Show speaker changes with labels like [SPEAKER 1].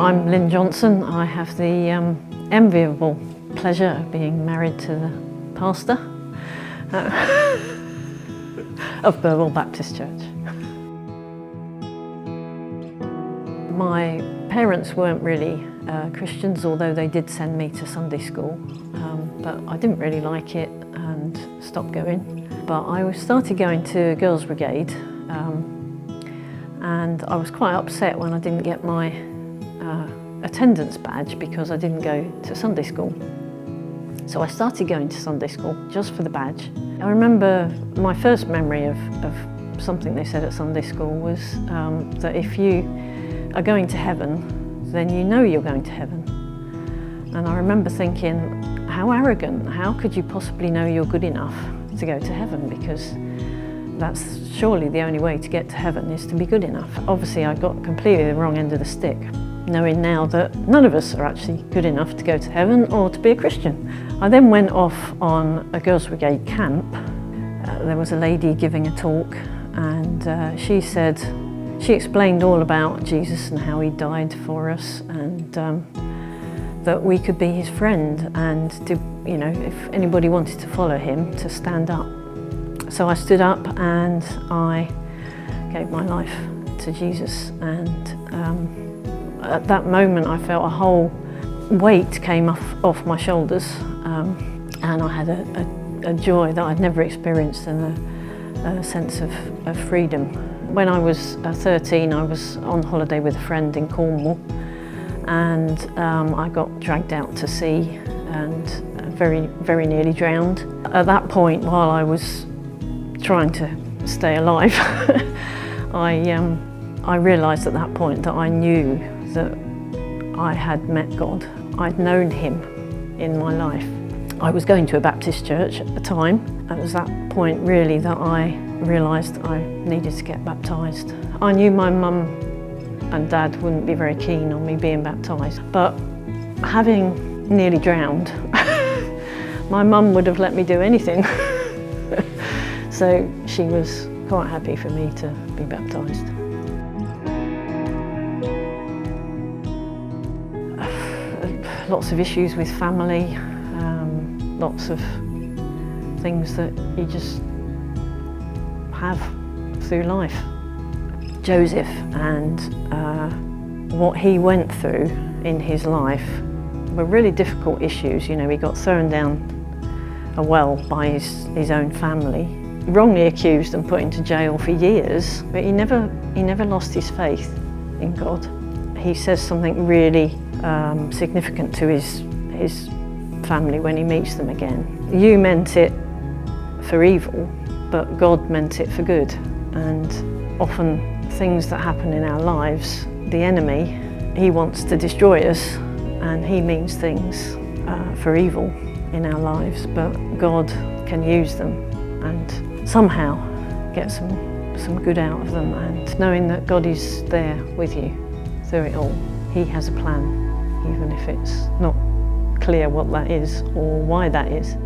[SPEAKER 1] I'm Lynne Johnson. I have the enviable pleasure of being married to the pastor of Burwell Baptist Church. My parents weren't really Christians, although they did send me to Sunday school, but I didn't really like it and stopped going. But I started going to Girls Brigade, and I was quite upset when I didn't get my attendance badge because I didn't go to Sunday school. So I started going to Sunday school just for the badge. I remember my first memory of something they said at Sunday school was that if you are going to heaven, then you know you're going to heaven. And I remember thinking, how arrogant, how could you possibly know you're good enough to go to heaven? Because that's surely the only way to get to heaven is to be good enough. Obviously I got completely the wrong end of the stick, knowing now that none of us are actually good enough to go to heaven or to be a Christian. I then went off on a Girls Brigade camp. There was a lady giving a talk, and she explained all about Jesus and how he died for us, and that we could be his friend, and to, you know, if anybody wanted to follow him, to stand up. So I stood up and I gave my life to Jesus, and at that moment I felt a whole weight came off my shoulders, and I had a joy that I'd never experienced, and a sense of freedom. When I was 13, I was on holiday with a friend in Cornwall, and I got dragged out to sea and very, very nearly drowned. At that point, while I was trying to stay alive, I realised at that point that I knew that I had met God. I'd known him in my life. I was going to a Baptist church at the time. It was that point really that I realised I needed to get baptised. I knew my mum and dad wouldn't be very keen on me being baptised, but having nearly drowned, my mum would have let me do anything. So she was quite happy for me to be baptised. Lots of issues with family, lots of things that you just have through life. Joseph and what he went through in his life were really difficult issues. You know, he got thrown down a well by his own family, wrongly accused and put into jail for years, but he never lost his faith in God. He says something really significant to his family when he meets them again. You meant it for evil, but God meant it for good. And often things that happen in our lives, the enemy, he wants to destroy us, and he means things for evil in our lives, but God can use them and somehow get some good out of them. And knowing that God is there with you through it all, he has a plan, even if it's not clear what that is or why that is.